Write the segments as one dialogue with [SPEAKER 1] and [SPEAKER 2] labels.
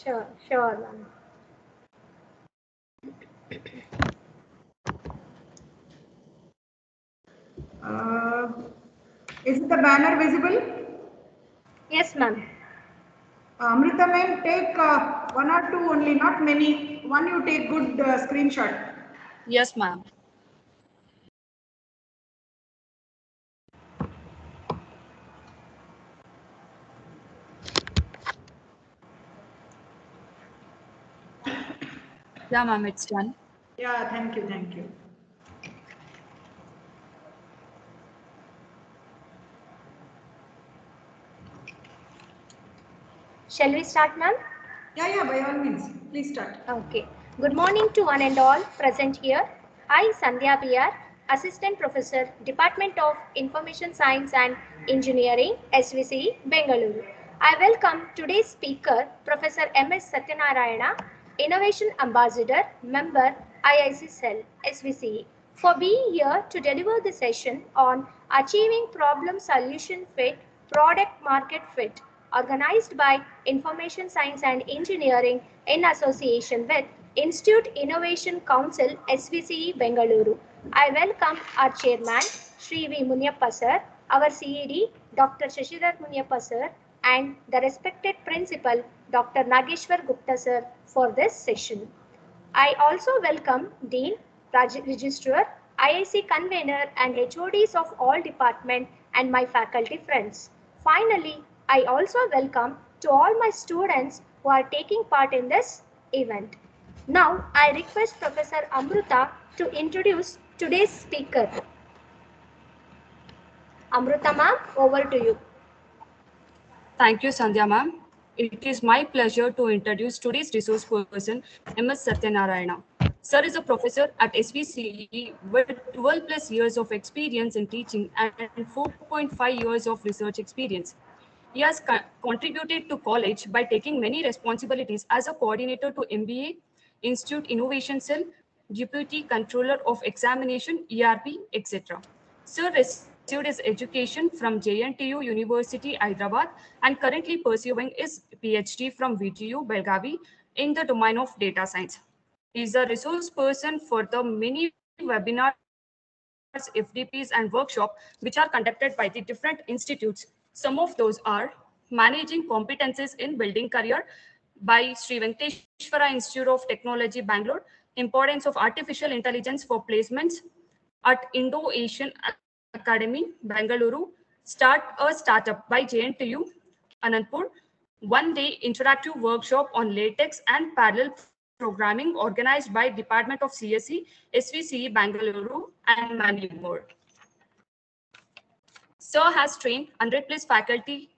[SPEAKER 1] Sure, sure, ma'am.
[SPEAKER 2] Is the banner visible?
[SPEAKER 1] Yes, ma'am.
[SPEAKER 2] Amrita ma'am, take one or two only, not many. One you take good screenshot.
[SPEAKER 3] Yes, ma'am. Yeah, ma'am, it's done.
[SPEAKER 2] Yeah, thank you, thank you.
[SPEAKER 1] Shall we start, ma'am?
[SPEAKER 2] Yeah, by all means, please start.
[SPEAKER 1] Okay. Good morning to one and all present here. I, Sandhya PR, Assistant Professor, Department of Information Science and Engineering, SVCE, Bengaluru. I welcome today's speaker, Professor M.S. Satyanarayana, Innovation Ambassador, Member, IIC Cell, SVCE, for being here to deliver the session on Achieving Problem Solution Fit, Product Market Fit, organized by Information Science and Engineering in association with Institute Innovation Council, SVCE, Bengaluru. I welcome our chairman, Sri V. Munyappa sir, our CED, Dr. Shashidhar Munyappa sir, and the respected principal, Dr. Nageshwar Gupta sir, for this session. I also welcome Dean, Registrar, IIC Convener and HODs of all departments and my faculty friends. Finally, I also welcome to all my students who are taking part in this event. Now, I request Professor Amruta to introduce today's speaker. Amruta ma'am, over to you.
[SPEAKER 3] Thank you, Sandhya ma'am. It is my pleasure to introduce today's resource person, M.S. Satyanarayana. Sir is a professor at SVCE with 12 plus years of experience in teaching and 4.5 years of research experience. He has contributed to college by taking many responsibilities as a coordinator to MBA, Institute Innovation Cell, Deputy Controller of Examination, ERP, etc. Sir received his education from JNTU University, Hyderabad, and currently pursuing his PhD from VTU, Belgavi, in the domain of data science. He is a resource person for the many webinars, FDPs, and workshops which are conducted by the different institutes. Some of those are Managing Competencies in Building Career by Sri Venkateshwara Institute of Technology, Bangalore, Importance of Artificial Intelligence for Placements at Indo-Asian Academy, Bangalore, Start a Startup by JNTU, Anandpur, one-day interactive workshop on latex and parallel programming organized by Department of CSE, SVCE, Bangalore, and many more. Sir has trained 100 plus faculty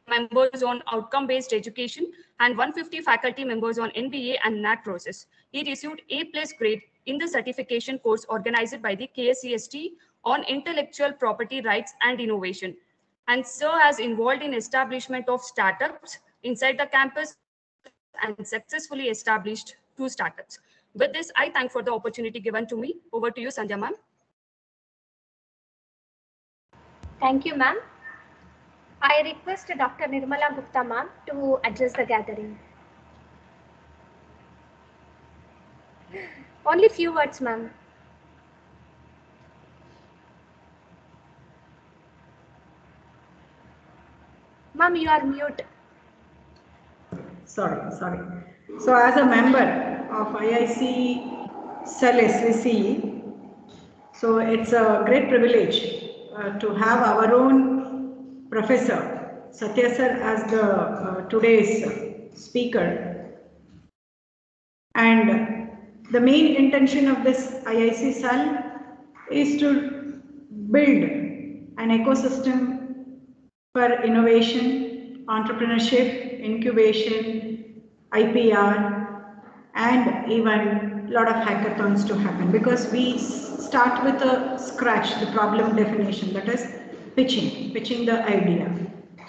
[SPEAKER 3] members on outcome-based education and 150 faculty members on NBA and NAT process. He received A+ grade in the certification course organized by the KSCST on intellectual property rights and innovation. And Sir has involved in establishment of startups inside the campus and successfully established 2 startups. With this, I thank for the opportunity given to me. Over to you, Sandhya ma'am.
[SPEAKER 1] Thank you, ma'am. I request Dr. Nirmala Gupta ma'am to address the gathering. Only few words, ma'am. Ma'am, you are mute.
[SPEAKER 2] Sorry. So as a member of IIC Cell SVCE, so it's a great privilege to have our own professor, Satya sir, as the today's speaker. And the main intention of this IIC Cell is to build an ecosystem for innovation, entrepreneurship, incubation, IPR, and even a lot of hackathons to happen, because we start with a scratch, the problem definition, that is pitching the idea.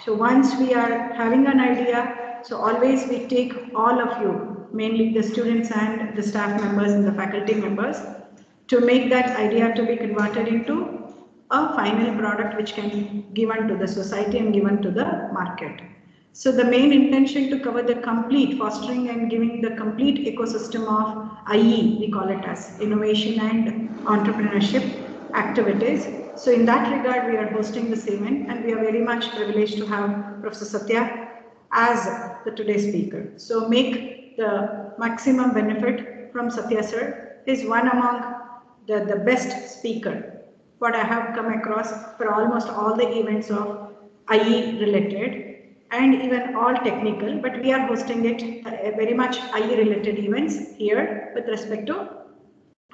[SPEAKER 2] So once we are having an idea, so always we take all of you, mainly the students and the staff members and the faculty members, to make that idea to be converted into a final product which can be given to the society and given to the market. So the main intention to cover the complete fostering and giving the complete ecosystem of IE, we call it as innovation and entrepreneurship activities. So in that regard, we are hosting this event and we are very much privileged to have Professor Satya as the today's speaker. So make the maximum benefit from Satya sir. He is one among the best speaker what I have come across for almost all the events of IE related and even all technical, but we are hosting it very much IE related events here with respect to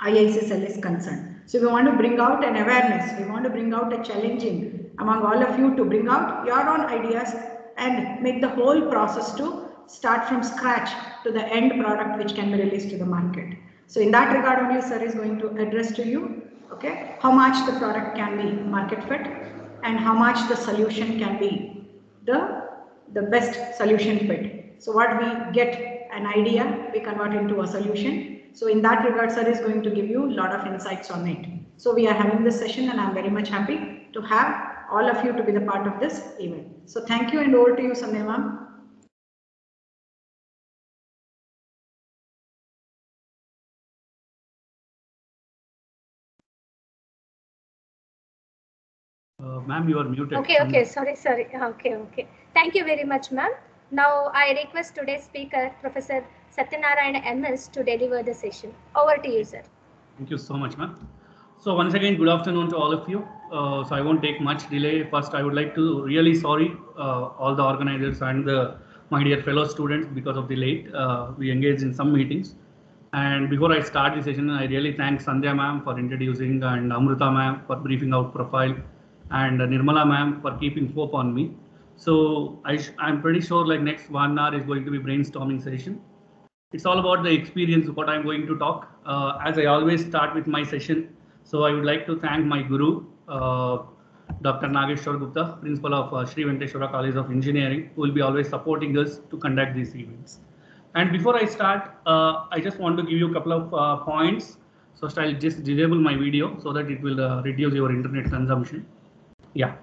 [SPEAKER 2] IIC cell is concerned. So we want to bring out an awareness, we want to bring out a challenging among all of you to bring out your own ideas and make the whole process to start from scratch to the end product which can be released to the market. So in that regard only sir is going to address to you, okay, how much the product can be market fit and how much the solution can be the best solution fit. So what we get an idea, we convert into a solution. So in that regard, sir is going to give you a lot of insights on it. So we are having this session and I'm very much happy to have all of you to be the part of this event. So thank you and over to you, Sandhya ma'am.
[SPEAKER 4] Ma'am, you are muted.
[SPEAKER 1] Okay, sorry. Okay. Thank you very much, ma'am. Now I request today's speaker, Professor Satyanarayana MS, to deliver the session. Over to you, sir.
[SPEAKER 4] Thank you so much, ma'am. So once again, good afternoon to all of you. So I won't take much delay. First, I would like to really sorry all the organizers and my dear fellow students because of the late. We engaged in some meetings. And before I start the session, I really thank Sandhya ma'am for introducing and Amrita ma'am for briefing out profile and Nirmala ma'am for keeping hope on me. So I'm pretty sure like next 1 hour is going to be brainstorming session. It's all about the experience, what I'm going to talk. As I always start with my session, so I would like to thank my guru, Dr. Nageshwar Gupta, principal of Sri Venkateshwara College of Engineering, who will be always supporting us to conduct these events. And before I start, I just want to give you a couple of points. So I'll just disable my video so that it will reduce your internet consumption. Yeah.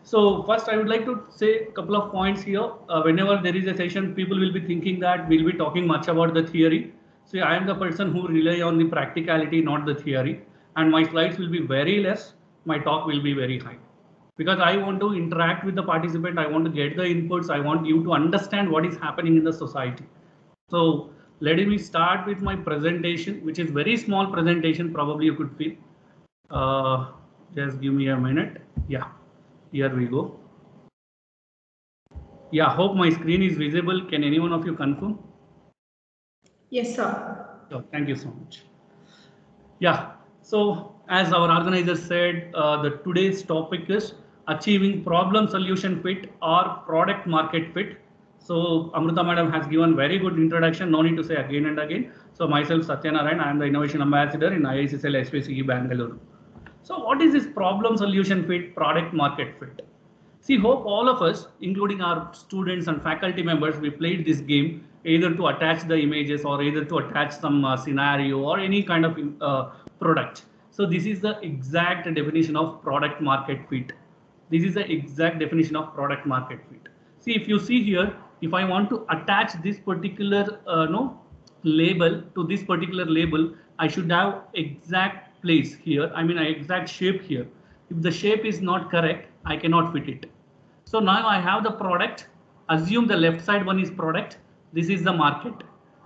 [SPEAKER 4] So first, I would like to say a couple of points here. Whenever there is a session, people will be thinking that we'll be talking much about the theory. So I am the person who rely on the practicality, not the theory. And my slides will be very less. My talk will be very high. Because I want to interact with the participant. I want to get the inputs. I want you to understand what is happening in the society. So let me start with my presentation, which is very small presentation. Probably you could feel. Just give me a minute. Yeah. Here we go. Yeah, hope my screen is visible. Can any one of you confirm?
[SPEAKER 2] Yes, sir.
[SPEAKER 4] Oh, thank you so much. Yeah, so as our organizer said, the today's topic is achieving problem solution fit or product market fit. So Amrita madam has given very good introduction. No need to say again and again. So myself, Satyanarayan, I am the innovation ambassador in IIC Cell SVCE Bangalore. So what is this problem solution fit, product market fit? See, hope all of us, including our students and faculty members, we played this game either to attach the images or either to attach some scenario or any kind of product. So this is the exact definition of product market fit. This is the exact definition of product market fit. See, if you see here, if I want to attach this particular label to this particular label, I should have exact place here. I mean, exact shape here. If the shape is not correct, I cannot fit it. So now I have the product. Assume the left side one is product. This is the market.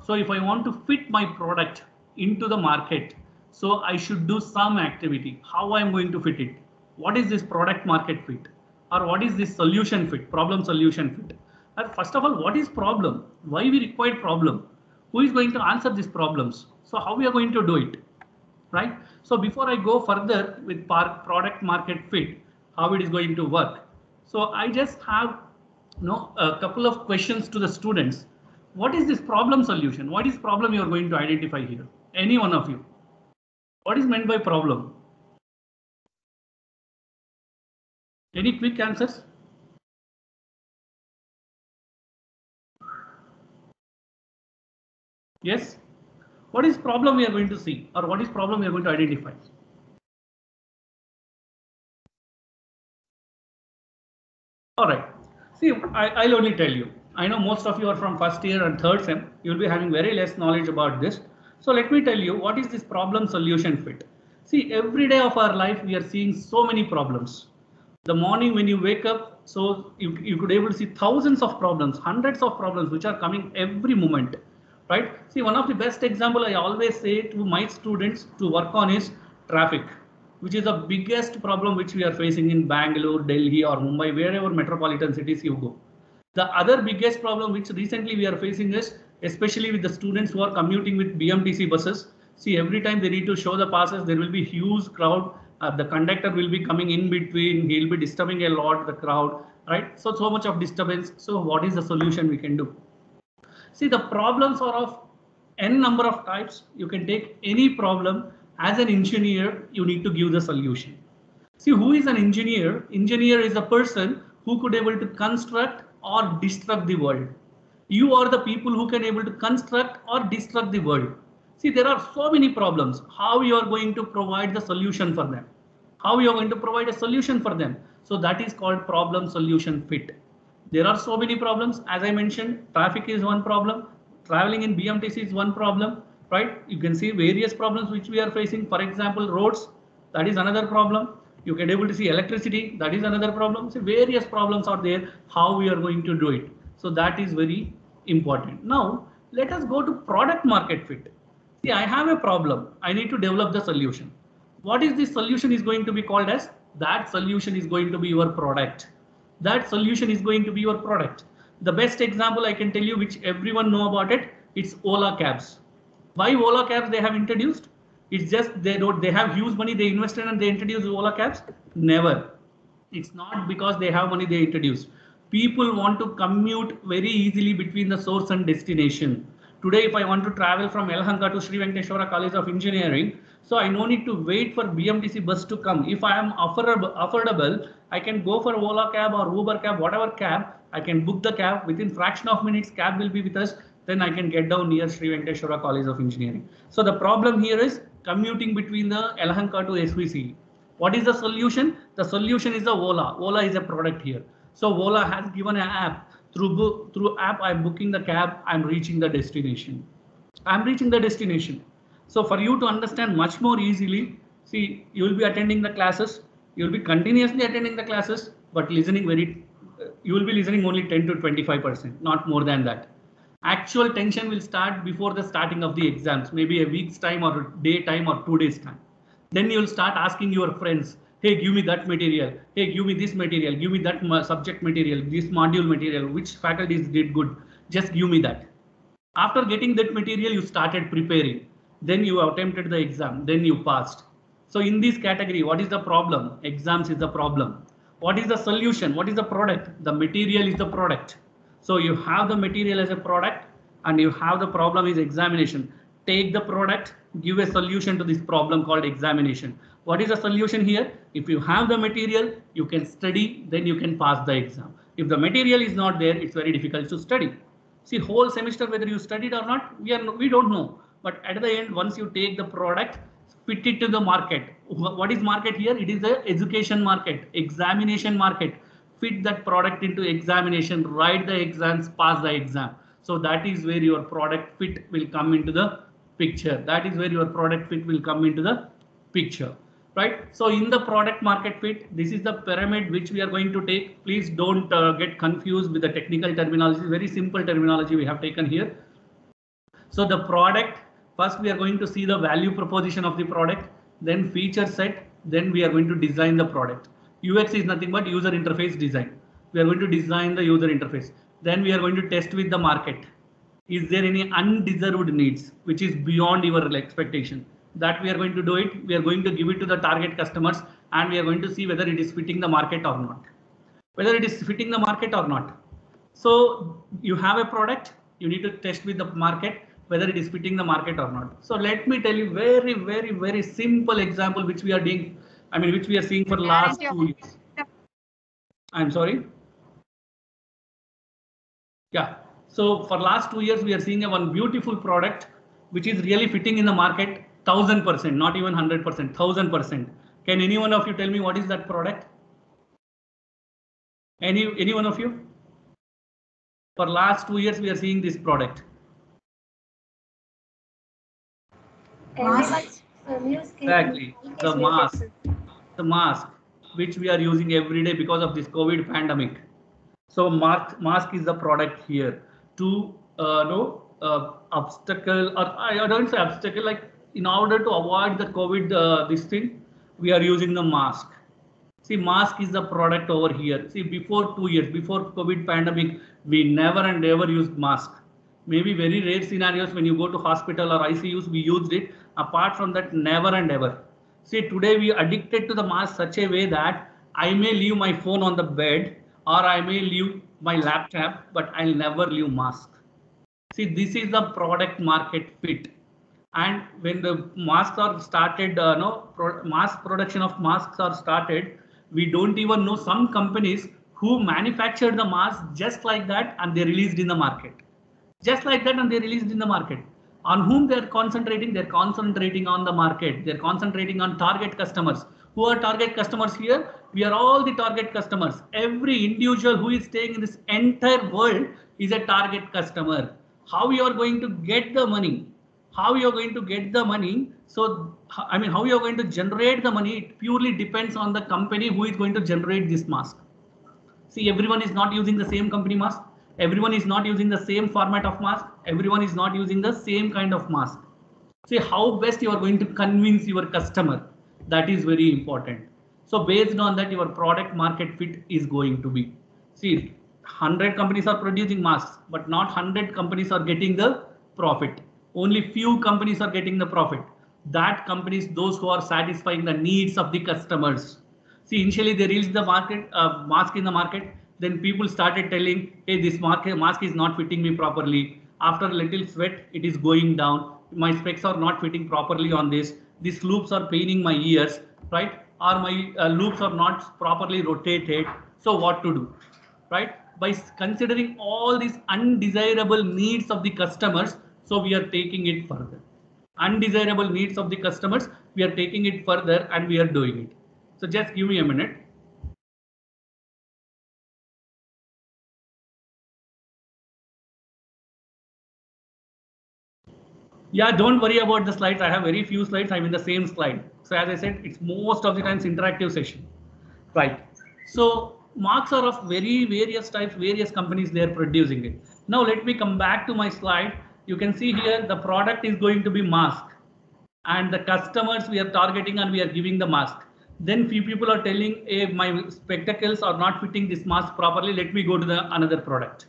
[SPEAKER 4] So if I want to fit my product into the market, so I should do some activity. How I'm going to fit it? What is this product market fit? Or what is this solution fit, problem solution fit? First of all, what is problem? Why we require problem? Who is going to answer these problems? So how we are going to do it? Right? So before I go further with product market fit, how it is going to work. So I just have a couple of questions to the students. What is this problem solution? What is problem you are going to identify here? Any one of you? What is meant by problem? Any quick answers? Yes? What is problem we are going to see, or what is problem we are going to identify? All right. See, I'll only tell you. I know most of you are from first year and third sem. You'll be having very less knowledge about this. So let me tell you what is this problem solution fit. See, every day of our life we are seeing so many problems. The morning when you wake up, so you could able to see thousands of problems, hundreds of problems which are coming every moment, right? See, one of the best example I always say to my students to work on is traffic, which is the biggest problem which we are facing in Bangalore, Delhi or Mumbai, wherever metropolitan cities you go. The other biggest problem which recently we are facing is, especially with the students who are commuting with BMTC buses. See, every time they need to show the passes, there will be huge crowd. The conductor will be coming in between. He'll be disturbing a lot the crowd, right? So much of disturbance. So what is the solution we can do? See, the problems are of n number of types. You can take any problem. As an engineer, you need to give the solution. See, who is an engineer? Engineer is a person who could able to construct or destruct the world. You are the people who can able to construct or destruct the world. See, there are so many problems. How you are going to provide the solution for them? How you are going to provide a solution for them? So that is called problem solution fit. There are so many problems. As I mentioned, traffic is one problem. Traveling in BMTC is one problem, right? You can see various problems which we are facing. For example, roads, that is another problem. You can able to see electricity, that is another problem. So various problems are there, how we are going to do it. So that is very important. Now, let us go to product market fit. See, I have a problem. I need to develop the solution. What is this solution is going to be called as? That solution is going to be your product. That solution is going to be your product. The best example I can tell you, which everyone know about it, it's Ola cabs. Why Ola cabs they have introduced? It's just they have huge money, they invested and they introduced Ola cabs. Never. It's not because they have money they introduce. People want to commute very easily between the source and destination. Today, if I want to travel from Yelahanka to Sri Venkateshwara College of Engineering, so I no need to wait for BMTC bus to come. If I am affordable, I can go for Ola cab or Uber cab, whatever cab, I can book the cab within fraction of minutes, cab will be with us. Then I can get down near Sri Venkateshwara College of Engineering. So the problem here is commuting between the Yelahanka to SVC. What is the solution? The solution is the Ola. Ola is a product here. So Ola has given an app. Through app, I'm booking the cab. I'm reaching the destination. I'm reaching the destination. So for you to understand much more easily, see, you will be attending the classes. You will be continuously attending the classes, but listening you will be listening only 10 to 25%, not more than that. Actual tension will start before the starting of the exams, maybe a week's time or a day time or 2 days time. Then you will start asking your friends, hey, give me that material. Hey, give me this material. Give me that subject material, this module material, which faculties did good. Just give me that. After getting that material, you started preparing. Then you attempted the exam. Then you passed. So in this category, what is the problem? Exams is the problem. What is the solution? What is the product? The material is the product. So you have the material as a product and you have the problem is examination. Take the product, give a solution to this problem called examination. What is the solution here? If you have the material, you can study, then you can pass the exam. If the material is not there, it's very difficult to study. See, whole semester, whether you studied or not, we don't know. But at the end, once you take the product, fit it to the market. What is market here? It is the education market, examination market. Fit that product into examination, write the exams, pass the exam. So that is where your product fit will come into the picture. That is where your product fit will come into the picture, right? So in the product market fit, this is the pyramid which we are going to take. Please don't get confused with the technical terminology. Very simple terminology we have taken here. So the product, first we are going to see the value proposition of the product, then feature set, then we are going to design the product. UX is nothing but user interface design. We are going to design the user interface. Then we are going to test with the market. Is there any undeserved needs which is beyond your expectation? That we are going to do it. We are going to give it to the target customers and we are going to see whether it is fitting the market or not. Whether it is fitting the market or not. So you have a product, you need to test with the market whether it is fitting the market or not. So let me tell you very simple example which we are doing. Which we are seeing for last 2 years. I'm sorry. Yeah. So for last 2 years, we are seeing one beautiful product which is really fitting in the market 1000%, not even 100%, 1000%. Can any one of you tell me what is that product? Any one of you? For last 2 years, we are seeing this product.
[SPEAKER 1] Everyone's music
[SPEAKER 4] Exactly.
[SPEAKER 1] mic
[SPEAKER 4] The
[SPEAKER 1] is muted,
[SPEAKER 4] mask,
[SPEAKER 1] sir.
[SPEAKER 4] the mask, which we are using every day because of this COVID pandemic. So mask is the product here to no obstacle, or I don't say obstacle, like in order to avoid the COVID this thing, we are using the mask. See, mask is the product over here. See, before 2 years, before COVID pandemic, we never and ever used mask. Maybe very rare scenarios when you go to hospital or ICUs, we used it. Apart from that, never and ever. See, today we addicted to the mask such a way that I may leave my phone on the bed or I may leave my laptop, but I'll never leave mask. See, this is the product market fit. And when the masks are started, mass production of masks are started, we don't even know some companies who manufactured the mask just like that and they released in the market. Just like that and they released in the market. On whom they're concentrating? They're concentrating on the market. They're concentrating on target customers. Who are target customers here? We are all the target customers. Every individual who is staying in this entire world is a target customer. How you are going to get the money? How you are going to get the money? So, I mean, how you are going to generate the money? It purely depends on the company who is going to generate this mask. See, everyone is not using the same company mask. Everyone is not using the same format of mask. Everyone is not using the same kind of mask. See how best you are going to convince your customer. That is very important. So based on that, your product market fit is going to be. See, 100 companies are producing masks, but not 100 companies are getting the profit. Only few companies are getting the profit. That companies, those who are satisfying the needs of the customers. See, initially they released the market mask in the market. Then people started telling, hey, this mask is not fitting me properly. After a little sweat, it is going down. My specs are not fitting properly on this. These loops are paining my ears, right? Or my loops are not properly rotated. So what to do, right? By considering all these undesirable needs of the customers, so we are taking it further. Undesirable needs of the customers, we are taking it further and we are doing it. So just give me a minute. Yeah, don't worry about the slides. I have very few slides. I'm in the same slide. So as I said, it's most of the times interactive session, right? So marks are of very various types, various companies, they are producing it. Now let me come back to my slide. You can see here the product is going to be mask and the customers we are targeting and we are giving the mask. Then few people are telling, hey, my spectacles are not fitting this mask properly. Let me go to the another product,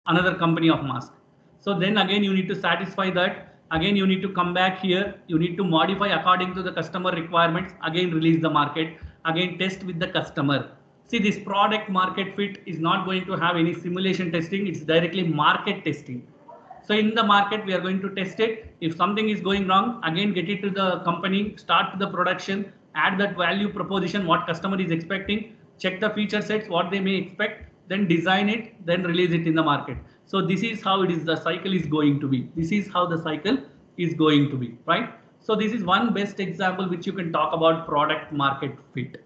[SPEAKER 4] another company of mask. So then again you need to satisfy that. Again you need to come back here. You need to modify according to the customer requirements. Again release the market. Again test with the customer. See, this product market fit is not going to have any simulation testing. It's directly market testing. So in the market, we are going to test it. If something is going wrong, again get it to the company, start the production, add that value proposition, what customer is expecting, check the feature sets, what they may expect, then design it, then release it in the market. So this is how it is, the cycle is going to be. This is how the cycle is going to be, right? So this is one best example which you can talk about product market fit.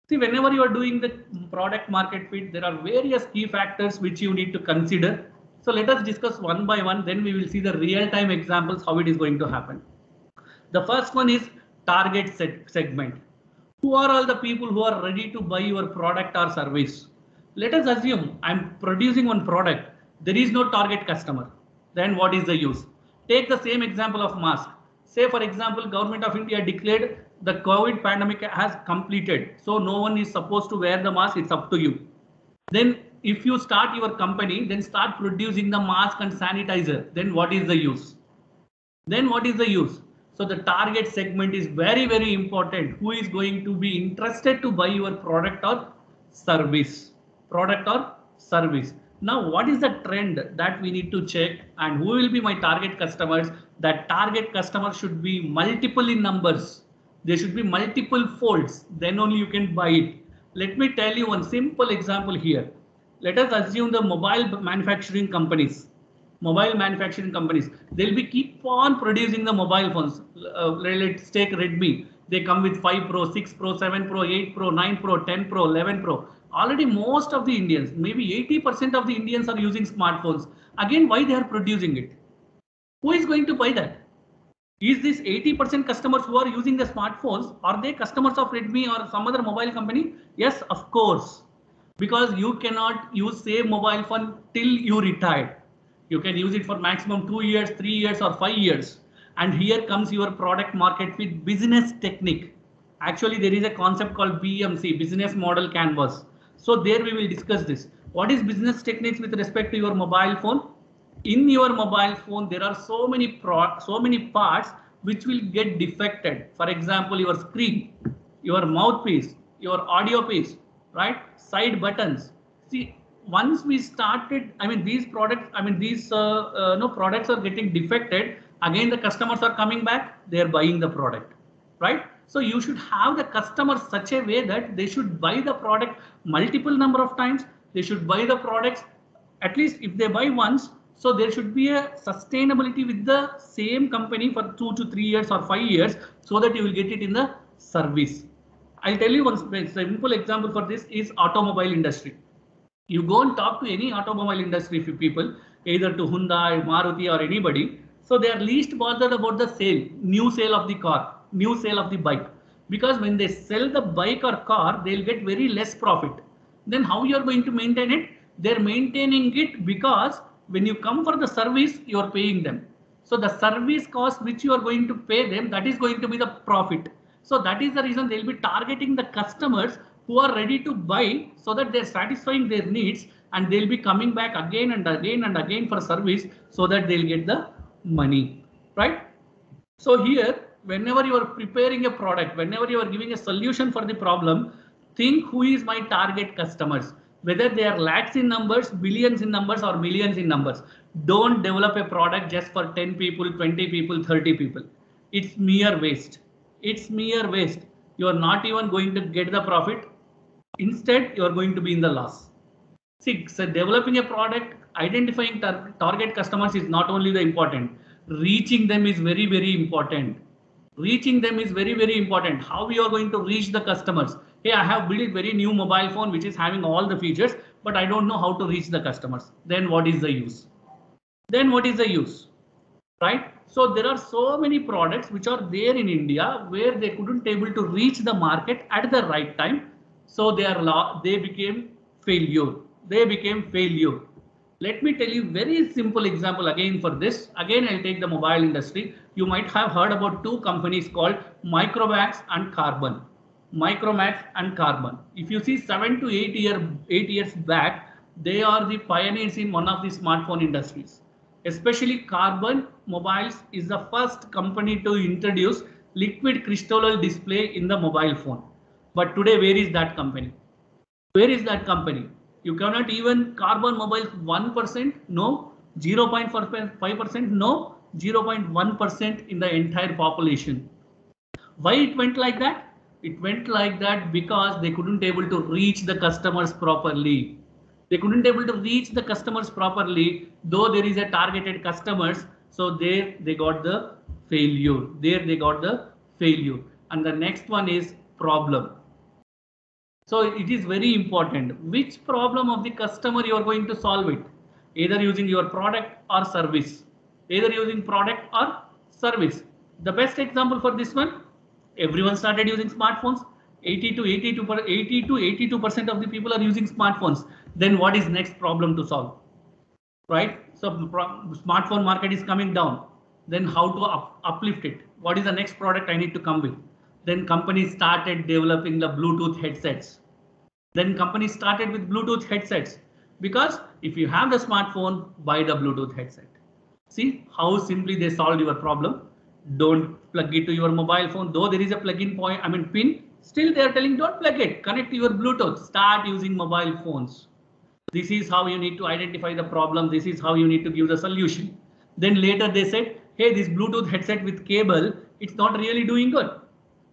[SPEAKER 4] See, whenever you are doing the product market fit, there are various key factors which you need to consider. So let us discuss one by one, then we will see the real-time examples how it is going to happen. The first one is target segment. Who are all the people who are ready to buy your product or service? Let us assume I'm producing one product. There is no target customer. Then what is the use? Take the same example of mask. Say for example, Government of India declared the COVID pandemic has completed. So no one is supposed to wear the mask. It's up to you. Then if you start your company, then start producing the mask and sanitizer. Then what is the use? Then what is the use? So the target segment is very, very important. Who is going to be interested to buy your product or service? Product or service. Now, what is the trend that we need to check and who will be my target customers? That target customer should be multiple in numbers. There should be multiple folds. Then only you can buy it. Let me tell you one simple example here. Let us assume the mobile manufacturing companies. They'll be keep on producing the mobile phones. Let's take Redmi. They come with 5 Pro, 6 Pro, 7 Pro, 8 Pro, 9 Pro, 10 Pro, 11 Pro. Already most of the Indians, maybe 80% of the Indians are using smartphones. Again, why they are producing it? Who is going to buy that? Is this 80% customers who are using the smartphones, are they customers of Redmi or some other mobile company? Yes, of course. Because you cannot use same mobile phone till you retire. You can use it for maximum 2 years, 3 years or 5 years. And here comes your product market fit business technique. Actually, there is a concept called BMC, business model canvas. So there we will discuss this. What is business techniques with respect to your mobile phone? In your mobile phone, there are so many parts which will get defected. For example, your screen, your mouthpiece, your audio piece, right? Side buttons. See, once we started, I mean, these products, I mean, these no products are getting defected. Again, the customers are coming back. They are buying the product, right? So you should have the customers such a way that they should buy the product multiple number of times. They should buy the products at least if they buy once. So there should be a sustainability with the same company for 2 to 3 years or 5 years so that you will get it in the service. I'll tell you one simple example for this is automobile industry. You go and talk to any automobile industry people, either to Hyundai, Maruti or anybody. So they are least bothered about the sale, new sale of the car, new sale of the bike. Because when they sell the bike or car, they'll get very less profit. Then how you are going to maintain it? They're maintaining it because when you come for the service, you are paying them. So the service cost which you are going to pay them, that is going to be the profit. So that is the reason they'll be targeting the customers who are ready to buy so that they're satisfying their needs and they'll be coming back again and again and again for service so that they'll get the money, right? So here, whenever you are preparing a product, whenever you are giving a solution for the problem, think who is my target customers, whether they are lakhs in numbers, billions in numbers or millions in numbers. Don't develop a product just for 10 people, 20 people, 30 people. It's mere waste. It's mere waste. You are not even going to get the profit. Instead, you are going to be in the loss. See, so developing a product, identifying target customers is not only the important. Reaching them is very, very important. Reaching them is very, very important. How we are going to reach the customers? Hey, I have built a very new mobile phone which is having all the features, but I don't know how to reach the customers. Then what is the use? Then what is the use? Right? So there are so many products which are there in India where they couldn't able to reach the market at the right time. So they became failure. They became failure. Let me tell you very simple example again for this. Again, I'll take the mobile industry. You might have heard about two companies called Micromax and Carbon. Micromax and Carbon. If you see 7 to 8 years back, they are the pioneers in one of the smartphone industries. Especially Carbon Mobiles is the first company to introduce liquid crystalline display in the mobile phone. But today, where is that company? Where is that company? You cannot even Carbon Mobiles 1%, no, 0.5%, no, 0.1% in the entire population. Why it went like that? It went like that because they couldn't able to reach the customers properly. They couldn't able to reach the customers properly, though there is a targeted customers. So there they got the failure. There they got the failure. And the next one is problem. So it is very important which problem of the customer you are going to solve it, either using your product or service, either using product or service. The best example for this one, everyone started using smartphones. 80 to 82% of the people are using smartphones. Then what is next problem to solve? Right? So smartphone market is coming down. Then how to uplift it? What is the next product I need to come with? Then companies started developing the Bluetooth headsets. Then companies started with Bluetooth headsets because if you have the smartphone, buy the Bluetooth headset. See how simply they solved your problem. Don't plug it to your mobile phone. Though there is a plug-in point, I mean pin, still they are telling don't plug it. Connect to your Bluetooth. Start using mobile phones. This is how you need to identify the problem. This is how you need to give the solution. Then later they said, hey, this Bluetooth headset with cable, it's not really doing good.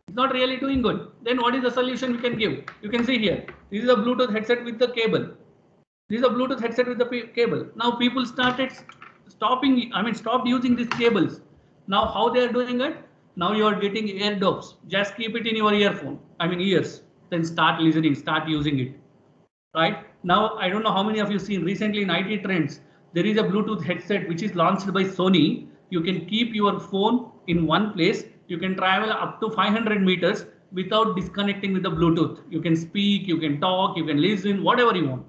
[SPEAKER 4] It's not really doing good. Then what is the solution we can give? You can see here. This is a Bluetooth headset with the cable. This is a Bluetooth headset with the cable. Now people stopped using these cables. Now how they are doing it? Now you are getting ear dopes. Just keep it in your earphone. Ears. Then start listening, start using it. right? Now, I don't know how many of you seen recently in IT trends, there is a Bluetooth headset which is launched by Sony. You can keep your phone in one place. You can travel up to 500 meters without disconnecting with the Bluetooth. You can speak, you can talk, you can listen, whatever you want.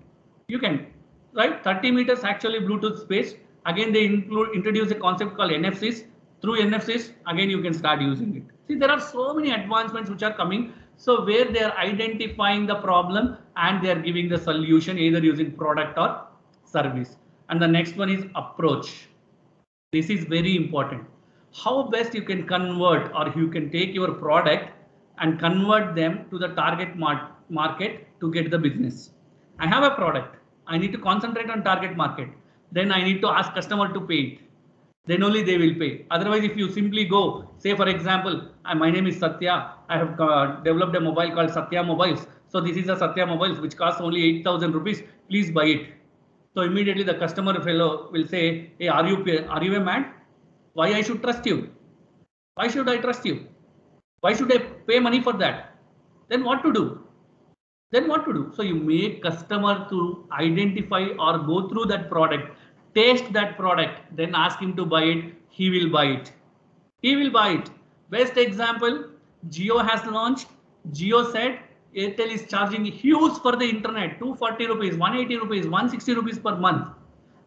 [SPEAKER 4] You can, right? 30 meters actually Bluetooth space. Again, they introduce a concept called NFCs. Through NFCs, again, you can start using it. See, there are so many advancements which are coming. So where they are identifying the problem and they are giving the solution either using product or service. And the next one is approach. This is very important. How best you can convert or you can take your product and convert them to the target market to get the business. I have a product. I need to concentrate on target market. Then I need to ask customer to pay it. Then only they will pay. Otherwise, if you simply go, say for example, my name is Satya. I have developed a mobile called Satya Mobiles. So this is a Satya Mobiles which costs only 8,000 rupees. Please buy it. So immediately the customer fellow will say, hey, are you a man? Why I should trust you? Why should I trust you? Why should I pay money for that? Then what to do? Then what to do? So you make customer to identify or go through that product, taste that product, then ask him to buy it. He will buy it. He will buy it. Best example, Jio has launched. Jio said Airtel is charging huge for the internet, 240 rupees, 180 rupees, 160 rupees per month.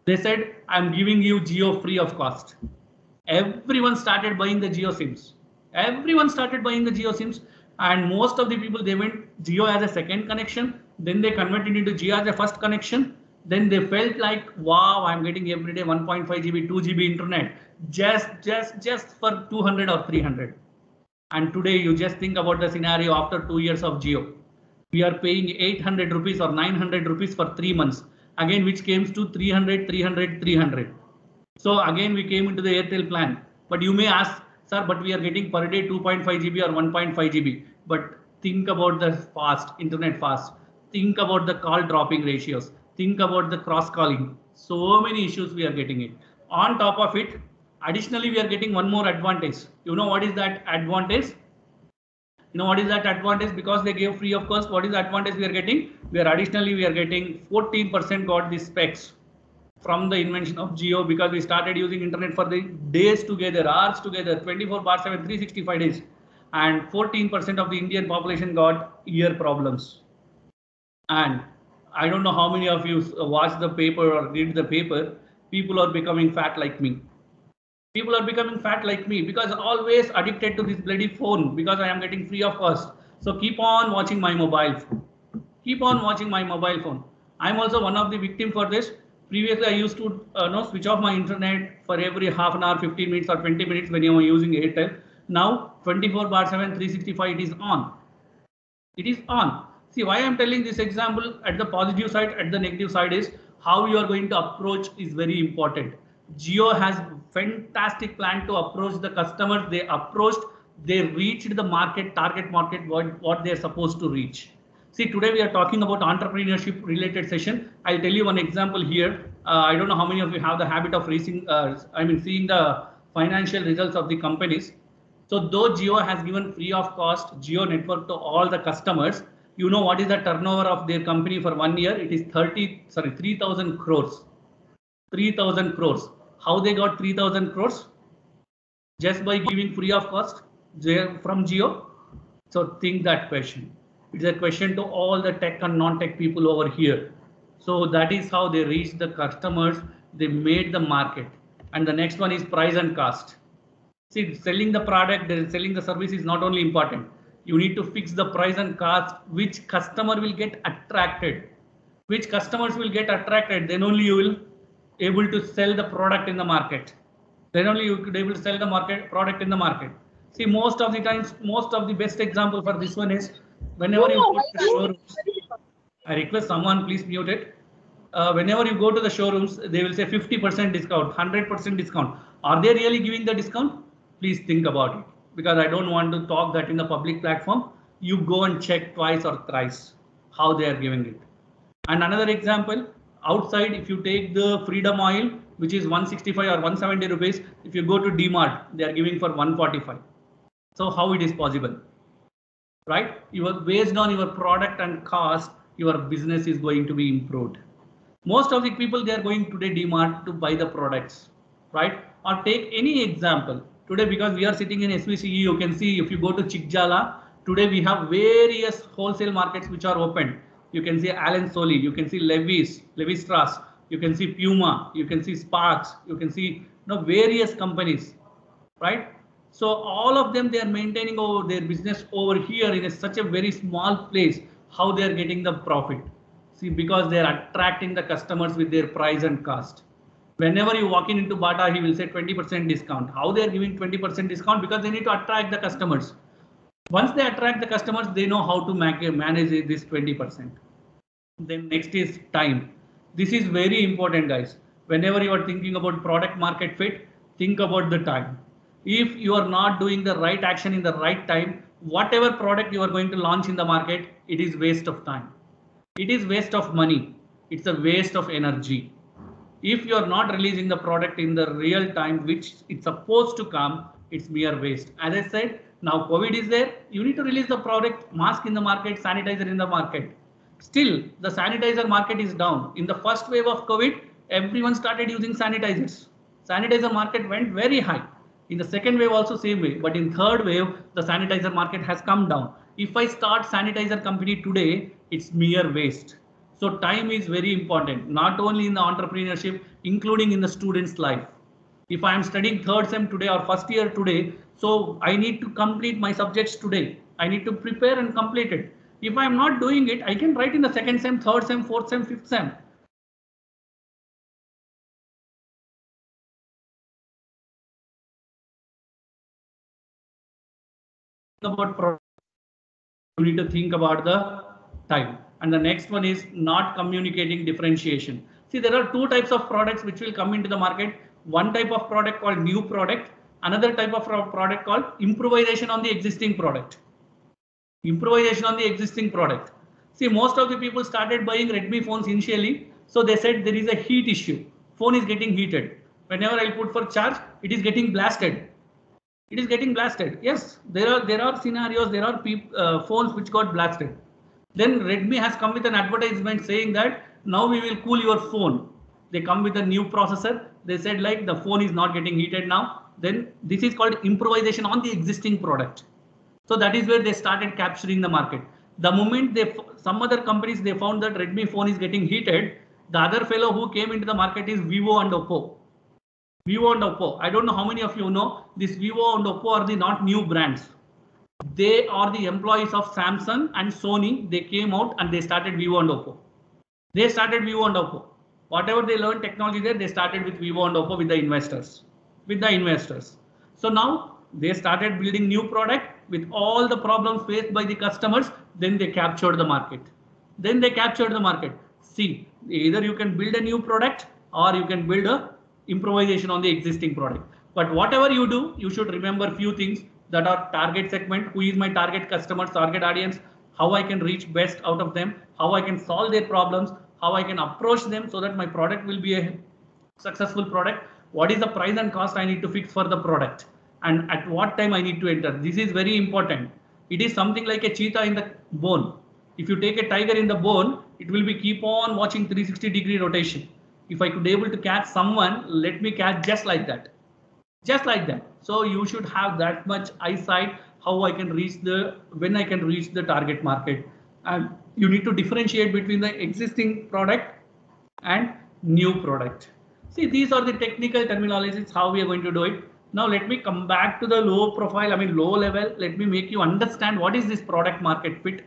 [SPEAKER 4] They said, I'm giving you Jio free of cost. Everyone started buying the Jio SIMs. Everyone started buying the Jio SIMs. And most of the people, they went Jio as a second connection. Then they converted into Jio as a first connection. Then they felt like, wow, I'm getting every day 1.5 GB, 2 GB internet just for 200 or 300. And today you just think about the scenario after 2 years of Jio. We are paying 800 rupees or 900 rupees for 3 months. Again, which came to 300, 300, 300. So again, we came into the Airtel plan. But you may ask, sir, but we are getting per day 2.5 GB or 1.5 GB. But think about the fast, internet fast. Think about the call dropping ratios. Think about the cross calling. So many issues we are getting it. On top of it, additionally, we are getting one more advantage. You know what is that advantage? You know what is that advantage? Because they gave free of cost, what is the advantage we are getting? We are getting 14% got the specs from the invention of Jio, because we started using internet for the days together, hours together, 24/7, 365 days. And 14% of the Indian population got ear problems. And I don't know how many of you watch the paper or read the paper. People are becoming fat like me. People are becoming fat like me because always addicted to this bloody phone because I am getting free of cost. So keep on watching my mobile phone. Keep on watching my mobile phone. I'm also one of the victim for this. Previously, I used to switch off my internet for every half an hour, 15 minutes or 20 minutes when you are using Airtel. Now 24/7, 365, it is on. It is on. See why I'm telling this example at the positive side, at the negative side is how you are going to approach is very important. Jio has fantastic plan to approach the customers. They approached, they reached the market, target market, what they're supposed to reach. See, today we are talking about entrepreneurship related session. I'll tell you one example here. I don't know how many of you have the habit of seeing the financial results of the companies. So though Jio has given free of cost Jio network to all the customers, you know what is the turnover of their company for 1 year? It is 3,000 crores. 3,000 crores. How they got 3,000 crores? Just by giving free of cost from Jio. So think that question. It's a question to all the tech and non-tech people over here. So that is how they reach the customers. They made the market. And the next one is price and cost. See, selling the product, selling the service is not only important. You need to fix the price and cost, which customer will get attracted. Which customers will get attracted, then only you will able to sell the product in the market. Then only you could able to sell the product in the market. See, most of the times, most of the best example for this one is whenever you go to the showrooms, I request someone please mute it. Whenever you go to the showrooms, they will say 50% discount, 100% discount. Are they really giving the discount? Please think about it, because I don't want to talk that in the public platform. You go and check twice or thrice how they are giving it. And another example, outside, if you take the Freedom Oil, which is 165 or 170 rupees, if you go to DMart, they are giving for 145. So how it is possible? Right? You are based on your product and cost, your business is going to be improved. Most of the people, they are going today DMart to buy the products, right? Or take any example today, because we are sitting in SVCE, you can see if you go to Chikjala, today we have various wholesale markets which are open. You can see Allen Solly, you can see Levi's, Levi Strauss, you can see Puma, you can see Sparks, you can see various companies, right? So all of them, they are maintaining over their business over here in such a very small place. How they are getting the profit? See, because they are attracting the customers with their price and cost. Whenever you walk into Bata, he will say 20% discount. How they are giving 20% discount? Because they need to attract the customers. Once they attract the customers, they know how to manage this 20%. Then next is time. This is very important, guys. Whenever you are thinking about product market fit, think about the time. If you are not doing the right action in the right time, whatever product you are going to launch in the market, it is waste of time. It is waste of money. It's a waste of energy. If you are not releasing the product in the real time, which it's supposed to come, it's mere waste. As I said, now COVID is there. You need to release the product, mask in the market, sanitizer in the market. Still, the sanitizer market is down. In the first wave of COVID, everyone started using sanitizers. Sanitizer market went very high. In the second wave also same way, but in third wave, the sanitizer market has come down. If I start sanitizer company today, it's mere waste. So time is very important, not only in the entrepreneurship, including in the student's life. If I am studying third sem today or first year today, so I need to complete my subjects today. I need to prepare and complete it. If I am not doing it, I can write in the second sem, third sem, fourth sem, fifth sem. About you need to think about the time. And the next one is not communicating differentiation. See, there are two types of products which will come into the market. One type of product called new product, another type of product called improvisation on the existing product. Improvisation on the existing product. See, most of the people started buying Redmi phones initially. So they said there is a heat issue. Phone is getting heated. Whenever I put for charge, it is getting blasted. It is getting blasted. Yes, there are scenarios, there are phones which got blasted. Then Redmi has come with an advertisement saying that now we will cool your phone. They come with a new processor. They said like the phone is not getting heated now. Then this is called improvisation on the existing product. So that is where they started capturing the market. The moment some other companies, they found that Redmi phone is getting heated, the other fellow who came into the market is Vivo and Oppo. Vivo and Oppo. I don't know how many of you know this. Vivo and Oppo are the not new brands. They are the employees of Samsung and Sony. They came out and they started Vivo and Oppo. They started Vivo and Oppo. Whatever they learned technology there, they started with Vivo and Oppo with the investors. So now they started building new product with all the problems faced by the customers. Then they captured the market. See, either you can build a new product or you can build a improvisation on the existing product. But whatever you do, you should remember few things that are target segment, who is my target customer, target audience, how I can reach best out of them, how I can solve their problems, how I can approach them so that my product will be a successful product. What is the price and cost I need to fix for the product, and at what time I need to enter. This is very important. It is something like a cheetah in the bone. If you take a tiger in the bone, it will be keep on watching 360-degree rotation. If I could able to catch someone, let me catch just like that. So you should have that much eyesight how I can reach when I can reach the target market. And you need to differentiate between the existing product and new product. See, these are the technical terminologies, how we are going to do it. Now let me come back to the low level. Let me make you understand what is this product market fit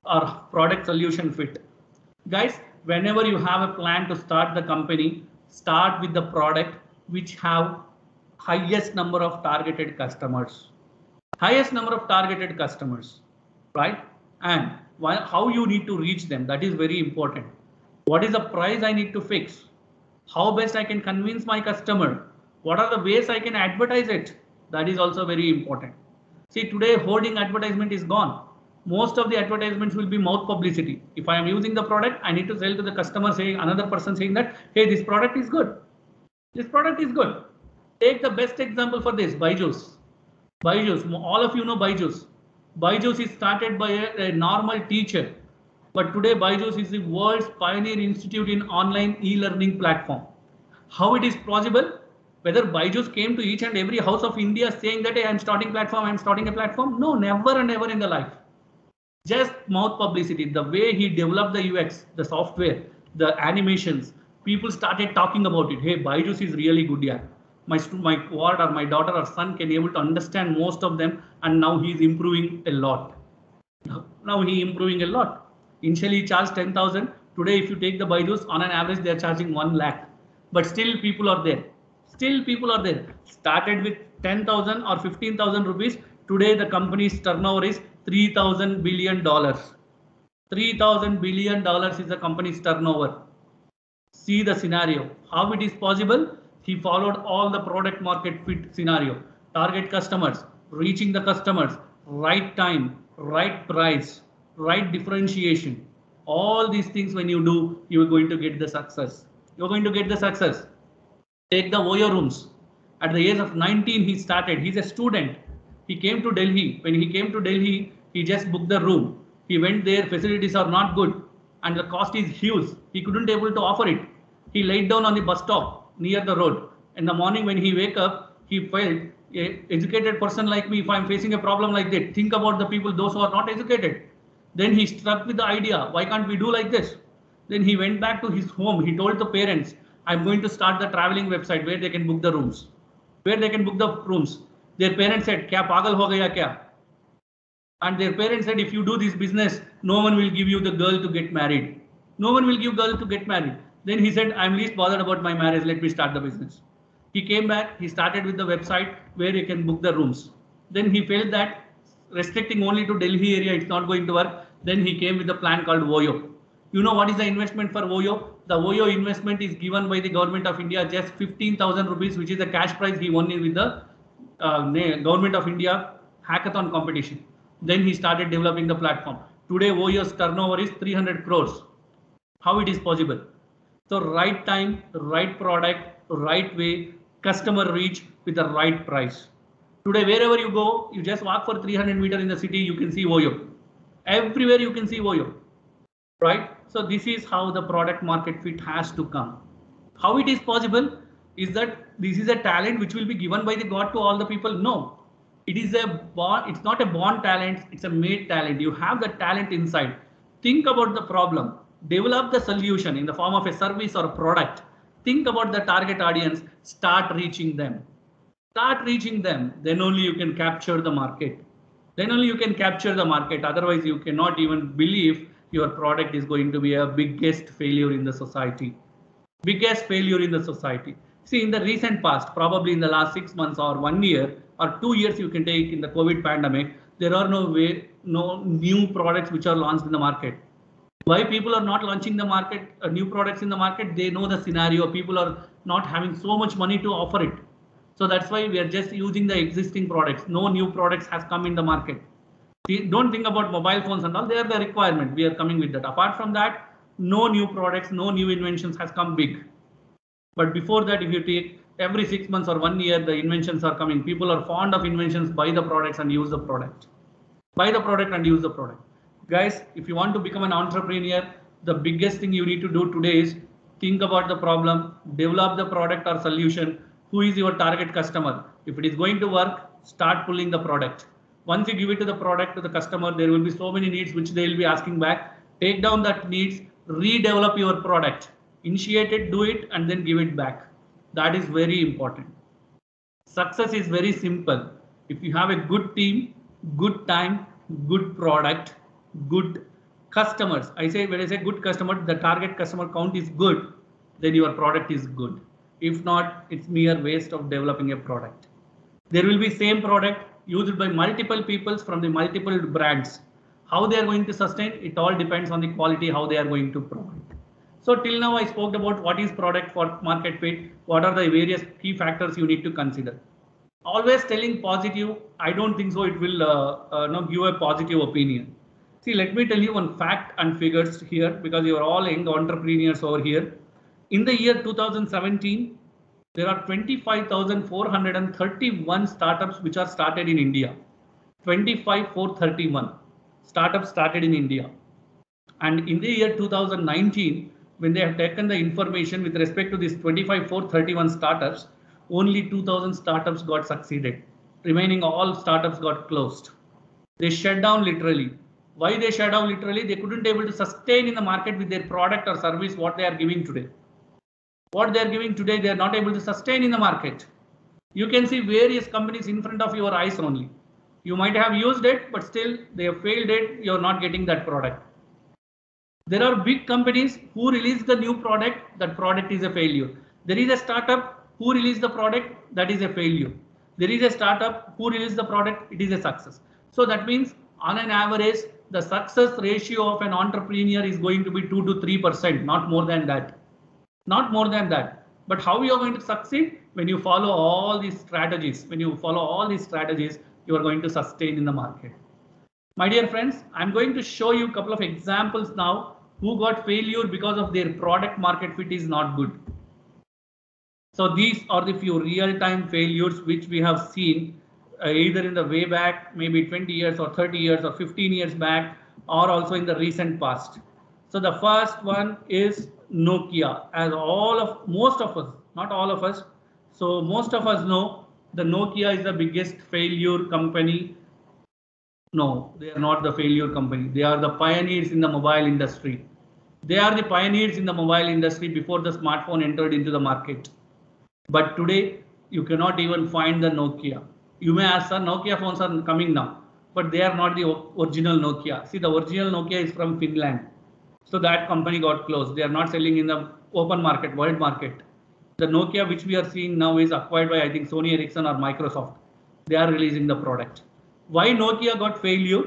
[SPEAKER 4] or product solution fit. Guys, whenever you have a plan to start the company, start with the product which have highest number of targeted customers. Right? And how you need to reach them, that is very important. What is the price I need to fix? How best I can convince my customer? What are the ways I can advertise it? That is also very important. See, today hoarding advertisement is gone. Most of the advertisements will be mouth publicity. If I am using the product, I need to sell to the customer, saying another person saying that, hey, this product is good. Take the best example for this, Byju's. All of you know Byju's. Byju's is started by a normal teacher But today Byju's is the world's pioneer institute in online e-learning platform. How it is possible? Whether Byju's came to each and every house of India saying that, hey, I'm starting platform, I'm starting a platform? No, never and ever in the life. Just mouth publicity. The way he developed the UX, the software, the animations, people started talking about it. Hey, Byju's is really good, yeah. My ward or my daughter or son can be able to understand most of them, and now he's improving a lot. Now he improving a lot. Initially he charged 10,000. Today, if you take the Byju's, on an average, they are charging 1 lakh. But still people are there. Still people are there. Started with 10,000 or 15,000 rupees. Today the company's turnover is $3,000 billion. $3,000 billion is the company's turnover. See the scenario. How it is possible? He followed all the product market fit scenario. Target customers, reaching the customers, right time, right price, right differentiation. All these things when you do, you are going to get the success. You're going to get the success. Take the Voyo rooms. At the age of 19, he started. He's a student. He came to Delhi. When he came to Delhi, he just booked the room. He went there. Facilities are not good, and the cost is huge. He couldn't able to offer it. He laid down on the bus stop near the road. In the morning when he wake up, he felt, a educated person like me, if I'm facing a problem like that, think about the people, those who are not educated. Then he struck with the idea, why can't we do like this? Then he went back to his home. He told the parents, I'm going to start the traveling website where they can book the rooms. Where they can book the rooms. Their parents said, kya pagal ho gaya kya? And their parents said, if you do this business, no one will give you the girl to get married. No one will give girl to get married. Then he said, I'm least bothered about my marriage. Let me start the business. He came back. He started with the website where you can book the rooms. Then he felt that restricting only to Delhi area, it's not going to work. Then he came with a plan called Voyo. You know what is the investment for Voyo? The Voyo investment is given by the government of India, just 15,000 rupees, which is the cash prize he won with the government of India hackathon competition. Then he started developing the platform. Today, Voyo's turnover is 300 crores. How it is possible? So right time, right product, right way, customer reach with the right price. Today, wherever you go, you just walk for 300 meters in the city, you can see Voyo. Everywhere you can see Voyo, right? So this is how the product market fit has to come. How it is possible is that this is a talent which will be given by the God to all the people. No, it is a born, it's not a born talent, it's a made talent. You have the talent inside. Think about the problem, develop the solution in the form of a service or a product. Think about the target audience, start reaching them. Start reaching them, then only you can capture the market. Then only you can capture the market. Otherwise, you cannot even believe your product is going to be a biggest failure in the society. Biggest failure in the society. See, in the recent past, probably in the last 6 months or 1 year or 2 years, you can take in the COVID pandemic, there are no new products which are launched in the market. Why people are not launching the market, new products in the market? They know the scenario. People are not having so much money to offer it. So that's why we are just using the existing products. No new products has come in the market. See, don't think about mobile phones and all. They are the requirement. We are coming with that. Apart from that, no new products, no new inventions has come big. But before that, if you take every 6 months or 1 year, the inventions are coming. People are fond of inventions, buy the products and use the product. Buy the product and use the product. Guys, if you want to become an entrepreneur, the biggest thing you need to do today is think about the problem, develop the product or solution. Who is your target customer? If it is going to work, start pulling the product. Once you give it to the product to the customer, there will be so many needs which they will be asking back. Take down that needs, redevelop your product, initiate it, do it, and then give it back. That is very important. Success is very simple. If you have a good team, good time, good product, good customers. When I say good customer, the target customer count is good, then your product is good. If not, it's mere waste of developing a product. There will be same product used by multiple people from the multiple brands. How they are going to sustain, it all depends on the quality, how they are going to provide. So till now I spoke about what is product for market fit, what are the various key factors you need to consider. Always telling positive, I don't think so it will give a positive opinion. See, let me tell you one fact and figures here, because you are all young entrepreneurs over here. In the year 2017, there are 25,431 startups which are started in India. 25,431 startups started in India. And in the year 2019, when they have taken the information with respect to these 25,431 startups, only 2,000 startups got succeeded. Remaining all startups got closed. They shut down literally. Why they shut down literally? They couldn't able to sustain in the market with their product or service what they are giving today. What they are giving today, they are not able to sustain in the market. You can see various companies in front of your eyes only. You might have used it, but still they have failed it. You're not getting that product. There are big companies who release the new product, that product is a failure. There is a startup who release the product, that is a failure. There is a startup who release the product, it is a success. So that means on an average, the success ratio of an entrepreneur is going to be 2 to 3%, not more than that. Not more than that. But how you are going to succeed? When you follow all these strategies, you are going to sustain in the market. My dear friends, I'm going to show you a couple of examples now who got failure because of their product market fit is not good. So these are the few real-time failures which we have seen either in the way back, maybe 20 years or 30 years or 15 years back, or also in the recent past. So the first one is Nokia. As most of us, not all of us, so most of us know the Nokia is the biggest failure company. No, they are not the failure company. They are the pioneers in the mobile industry. They are the pioneers in the mobile industry before the smartphone entered into the market. But today, you cannot even find the Nokia. You may ask, sir, Nokia phones are coming now, but they are not the original Nokia. See, the original Nokia is from Finland. So that company got closed. They are not selling in the open market, world market. The Nokia which we are seeing now is acquired by, I think, Sony Ericsson or Microsoft. They are releasing the product. Why Nokia got failure?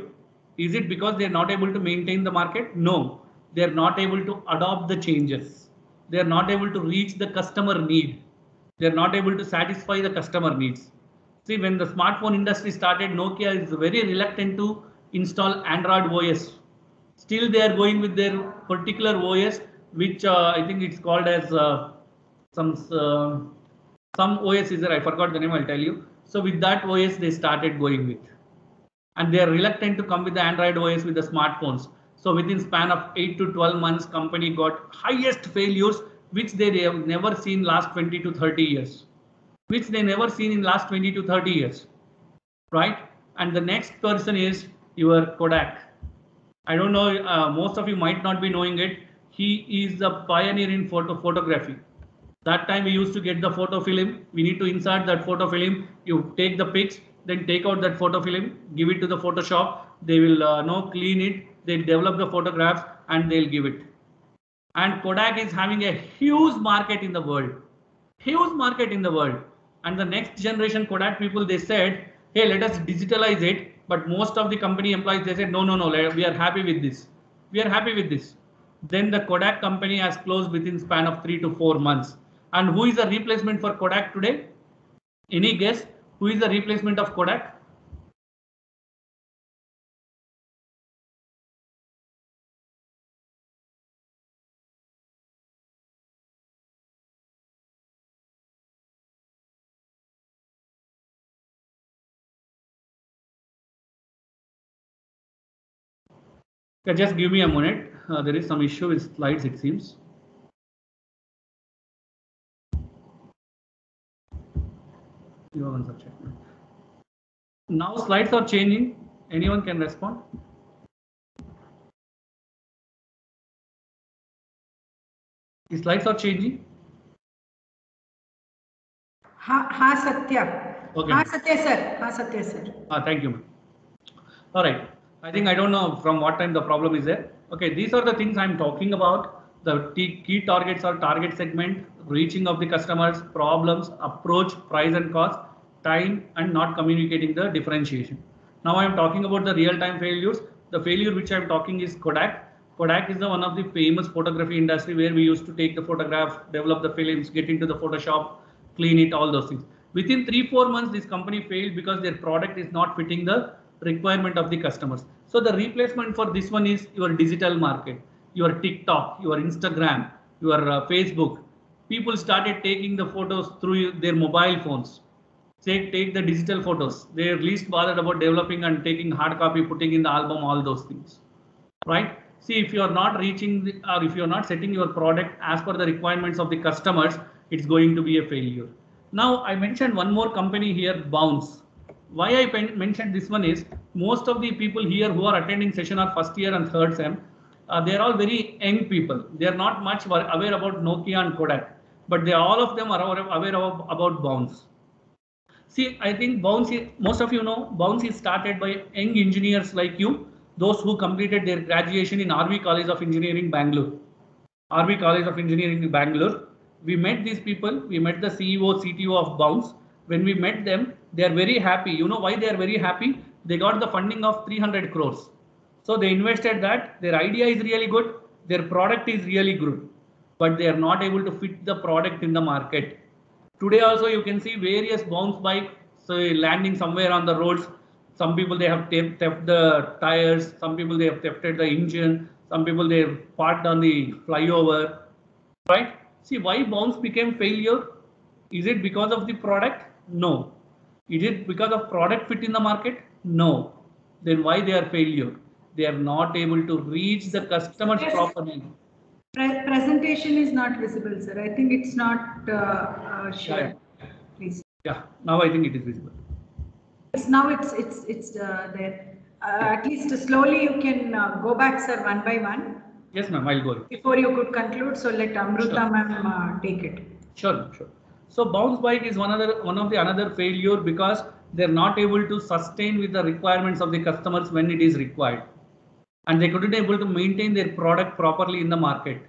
[SPEAKER 4] Is it because they are not able to maintain the market? No, they are not able to adopt the changes. They are not able to reach the customer need. They are not able to satisfy the customer needs. See, when the smartphone industry started, Nokia is very reluctant to install Android OS. Still, they are going with their particular OS, which I think it's called as some OS is there. I forgot the name. I'll tell you. So with that OS, they started going with, and they are reluctant to come with the Android OS with the smartphones. So within span of 8 to 12 months, company got highest failures, which they have never seen last 20 to 30 years, which they never seen in last 20 to 30 years, right? And the next person is your Kodak. I don't know, most of you might not be knowing it. He is the pioneer in photography. That time we used to get the photo film. We need to insert that photo film. You take the pics, then take out that photo film, give it to the Photoshop. They will clean it. They develop the photographs and they'll give it. And Kodak is having a huge market in the world. Huge market in the world. And the next generation Kodak people, they said, hey, let us digitalize it. But most of the company employees, they said, no, we are happy with this. We are happy with this. Then the Kodak company has closed within span of 3 to 4 months. And who is the replacement for Kodak today? Any guess? Who is the replacement of Kodak? Okay, just give me a minute. There is some issue with slides, it seems. Now slides are changing. Anyone can respond? The slides are changing.
[SPEAKER 2] Ha Satya.
[SPEAKER 4] Okay.
[SPEAKER 2] Ha Satya sir. Ha Satya sir.
[SPEAKER 4] Thank you. All right. I think I don't know from what time the problem is there. Okay, these are the things I'm talking about. The key targets are target segment, reaching of the customers, problems, approach, price and cost, time, and not communicating the differentiation. Now I'm talking about the real-time failures. The failure which I'm talking is Kodak. Kodak is the one of the famous photography industry where we used to take the photograph, develop the films, get into the Photoshop, clean it, all those things. Within 3-4 months, this company failed because their product is not fitting the requirement of the customers. So the replacement for this one is your digital market, your TikTok, your Instagram, your Facebook. People started taking the photos through their mobile phones. Take the digital photos. They are least bothered about developing and taking hard copy, putting in the album, all those things, right? See, if you are not reaching or if you are not setting your product as per the requirements of the customers, it's going to be a failure. Now, I mentioned one more company here, Bounce. Why I mentioned this one is most of the people here who are attending session are first year and third sem. They are all very young people. They are not much aware about Nokia and Kodak, but all of them are aware about Bounce. See, I think Bounce, most of you know, Bounce is started by young engineers like you, those who completed their graduation in RV College of Engineering, Bangalore. RV College of Engineering, Bangalore. We met these people, we met the CEO, CTO of Bounce. When we met them, they are very happy. You know why they are very happy? They got the funding of 300 crores. So they invested that, their idea is really good, their product is really good, but they are not able to fit the product in the market. Today also you can see various Bounce bikes landing somewhere on the roads. Some people they have theft the tires, some people they have thefted the engine, some people they have parked on the flyover, right? See why Bounce became failure? Is it because of the product? No. Is it because of product fit in the market? No. Then why they are failure? They are not able to reach the customers properly.
[SPEAKER 2] Presentation is not visible, sir. I think it's not shared.
[SPEAKER 4] Yeah.
[SPEAKER 2] Please.
[SPEAKER 4] Yeah. Now I think it is visible.
[SPEAKER 2] It's there. At least slowly you can go back, sir, one by one.
[SPEAKER 4] Yes, ma'am. I'll go.
[SPEAKER 2] Before you could conclude, so let Amruta ma'am take it.
[SPEAKER 4] Sure. So Bounce bike is one of the another failure because they're not able to sustain with the requirements of the customers when it is required, and they couldn't able to maintain their product properly in the market.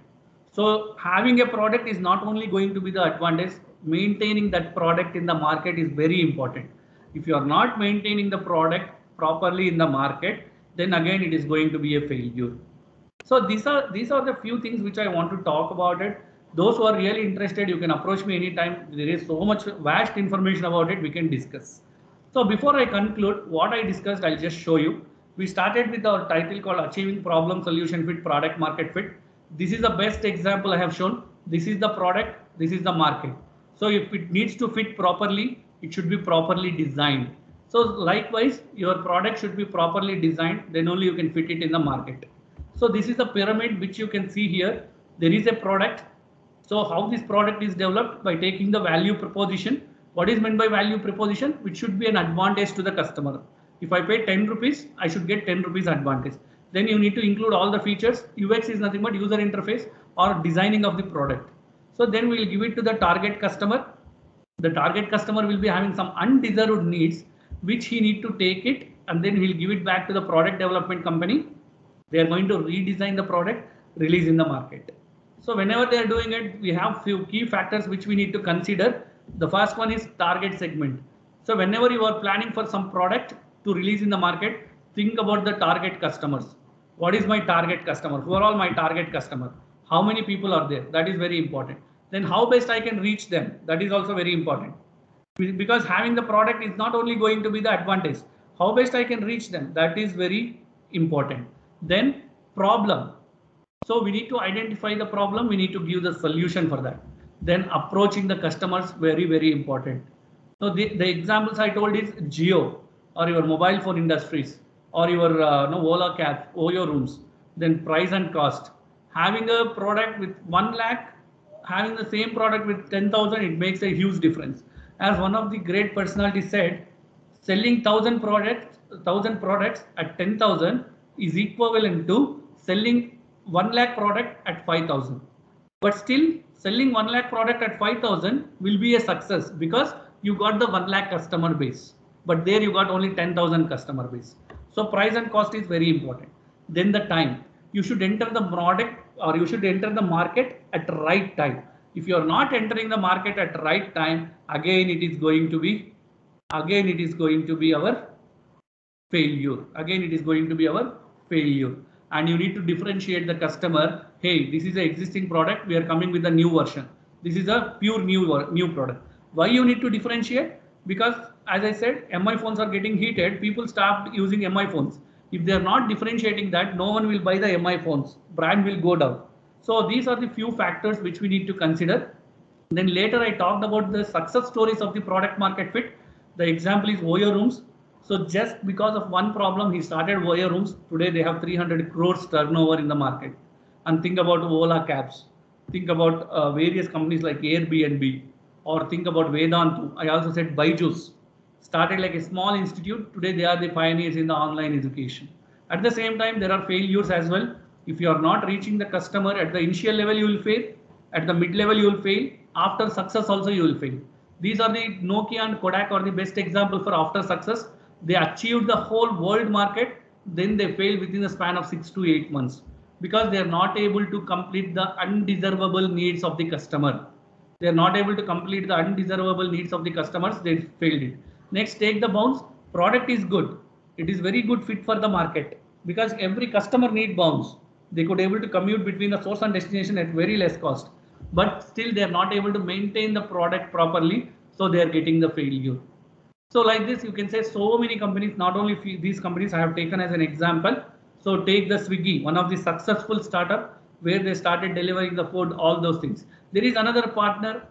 [SPEAKER 4] So having a product is not only going to be the advantage, maintaining that product in the market is very important. If you are not maintaining the product properly in the market, then again it is going to be a failure. So these are the few things which I want to talk about it. Those who are really interested, you can approach me anytime. There is so much vast information about it we can discuss. So before I conclude what I discussed, I'll just show you. We started with our title called Achieving Problem Solution Fit Product Market Fit. This is the best example I have shown. This is the product, this is the market. So if it needs to fit properly, it should be properly designed. So likewise, your product should be properly designed, then only you can fit it in the market. So this is the pyramid which you can see here. There is a product. So how this product is developed? By taking the value proposition. What is meant by value proposition? Which should be an advantage to the customer. If I pay 10 rupees, I should get 10 rupees advantage. Then you need to include all the features. UX is nothing but user interface or designing of the product. So then we will give it to the target customer. The target customer will be having some undeserved needs, which he need to take it, and then he'll give it back to the product development company. They are going to redesign the product, release in the market. So whenever they are doing it, we have few key factors which we need to consider. The first one is target segment. So whenever you are planning for some product to release in the market, think about the target customers. What is my target customer? Who are all my target customer? How many people are there? That is very important. Then how best I can reach them? That is also very important. Because having the product is not only going to be the advantage. How best I can reach them? That is very important. Then problem. So we need to identify the problem. We need to give the solution for that. Then approaching the customers, very, very important. So the examples I told is Jio or your mobile phone industries or your Ola cabs, Oyo rooms. Then price and cost. Having a product with 1 lakh, having the same product with 10,000, it makes a huge difference. As one of the great personalities said, selling 1,000 products at 10,000 is equivalent to selling 1 lakh product at 5,000. But still, selling 1 lakh product at 5,000 will be a success because you got the 1 lakh customer base. But there you got only 10,000 customer base. So price and cost is very important. Then the time. You should enter the product or you should enter the market at the right time. If you are not entering the market at the right time, again it is going to be our failure. Again it is going to be our failure. And you need to differentiate the customer. Hey, this is an existing product. We are coming with a new version. This is a pure new product. Why you need to differentiate? Because as I said, MI phones are getting heated. People start using MI phones. If they are not differentiating that, no one will buy the MI phones. Brand will go down. So these are the few factors which we need to consider. Then later I talked about the success stories of the product market fit. The example is Oyo rooms. So just because of one problem, he started Voya Rooms. Today they have 300 crores turnover in the market. And think about Ola Cabs. Think about various companies like Airbnb, or think about Vedantu. I also said Byju's. Started like a small institute. Today they are the pioneers in the online education. At the same time, there are failures as well. If you are not reaching the customer at the initial level, you will fail. At the mid level, you will fail. After success also, you will fail. These are the Nokia and Kodak are the best example for after success. They achieved the whole world market, then they fail within a span of 6 to 8 months because they are not able to complete the undesirable needs of the customer. They are not able to complete the undesirable needs of the customers. They failed it. Next, take the bounce. Product is good. It is very good fit for the market because every customer need bounce. They could able to commute between the source and destination at very less cost, but still they are not able to maintain the product properly. So they are getting the failure. So like this, you can say so many companies, not only these companies I have taken as an example. So take the Swiggy, one of the successful startup where they started delivering the food, all those things. There is another partner.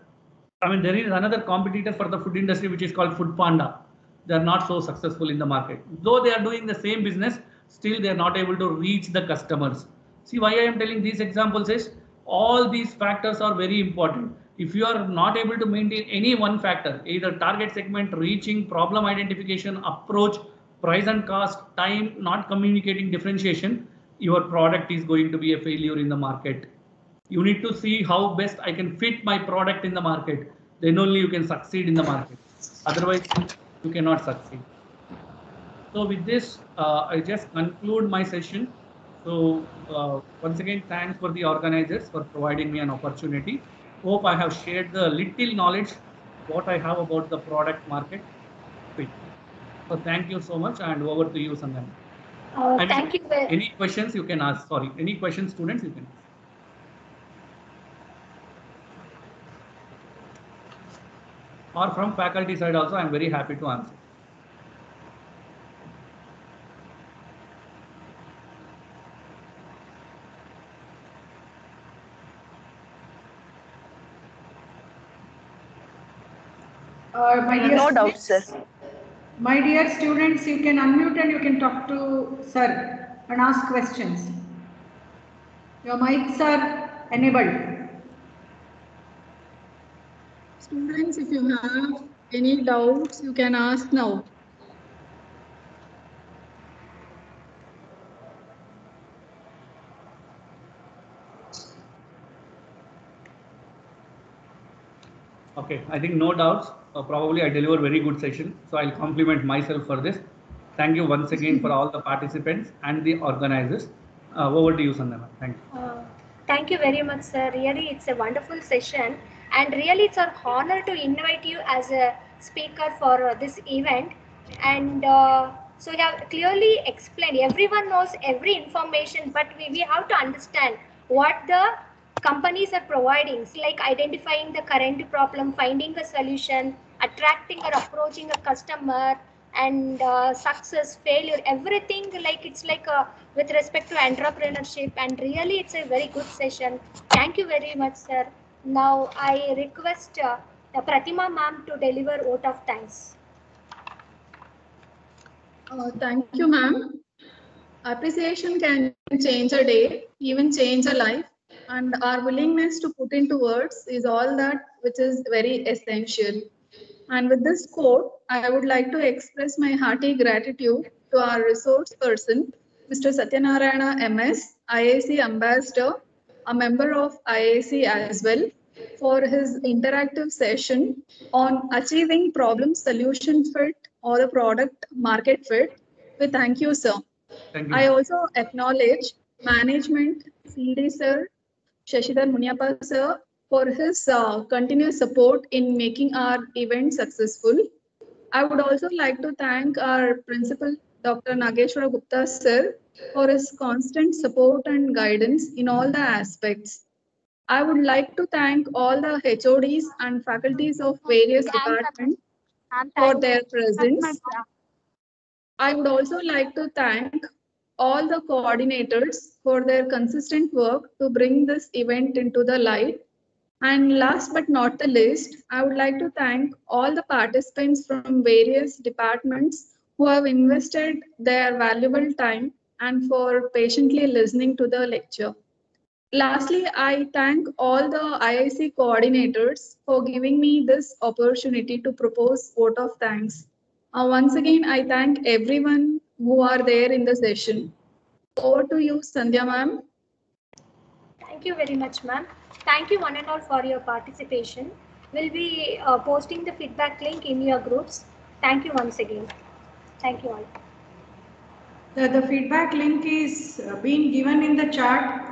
[SPEAKER 4] I mean, there is another competitor for the food industry, which is called Food Panda. They are not so successful in the market. Though they are doing the same business, still they are not able to reach the customers. See why I am telling these examples is all these factors are very important. If you are not able to maintain any one factor, either target segment, reaching, problem identification, approach, price and cost, time, not communicating differentiation, your product is going to be a failure in the market. You need to see how best I can fit my product in the market. Then only you can succeed in the market. Otherwise, you cannot succeed. So with this, I just conclude my session. So once again, thanks for the organizers for providing me an opportunity. Hope I have shared the little knowledge what I have about the product market fit. So thank you so much, and over to you, Sandhya.
[SPEAKER 1] Thank you.
[SPEAKER 4] Any questions you can ask? Sorry, any questions, students, you can ask. Or from faculty side also, I am very happy to answer.
[SPEAKER 5] No doubt, sir.
[SPEAKER 2] My dear students, you can unmute and you can talk to sir and ask questions. Your mics are enabled.
[SPEAKER 6] Students, if you have any doubts, you can ask now.
[SPEAKER 4] Okay, I think no doubts. Probably I deliver very good session. So I'll compliment myself for this. Thank you once again for all the participants and the organizers. Over to you, Sandhya. Thank you.
[SPEAKER 1] Thank you very much, sir. Really, it's a wonderful session. And really, it's our honor to invite you as a speaker for this event. And so you have clearly explained, everyone knows every information, but we have to understand what the companies are providing. It's like identifying the current problem, finding a solution, attracting or approaching a customer, and success, failure, everything. Like it's like with respect to entrepreneurship. And really, it's a very good session. Thank you very much, sir. Now I request Pratima ma'am to deliver vote of thanks.
[SPEAKER 6] Thank you, ma'am. Appreciation can change a day, even change a life, and our willingness to put into words is all that which is very essential. And with this quote, I would like to express my hearty gratitude to our resource person, Mr. Satyanarayana MS, IIC Ambassador, a member of IIC as well, for his interactive session on achieving problem solution fit or the product market fit. We thank you, sir.
[SPEAKER 4] Thank you.
[SPEAKER 6] I also acknowledge management, CD sir, Shashidhar Munyappa sir, for his continuous support in making our event successful. I would also like to thank our principal, Dr. Nageshwara Gupta sir, for his constant support and guidance in all the aspects. I would like to thank all the HODs and faculties of various departments for their presence. I would also like to thank all the coordinators for their consistent work to bring this event into the light. And last but not the least, I would like to thank all the participants from various departments who have invested their valuable time and for patiently listening to the lecture. Lastly, I thank all the IIC coordinators for giving me this opportunity to propose vote of thanks. Once again, I thank everyone who are there in the session. Over to you, Sandhya ma'am.
[SPEAKER 1] Thank you very much, ma'am. Thank you one and all for your participation. We'll be posting the feedback link in your groups. Thank you once again. Thank you all.
[SPEAKER 2] The feedback link is being given in the chat.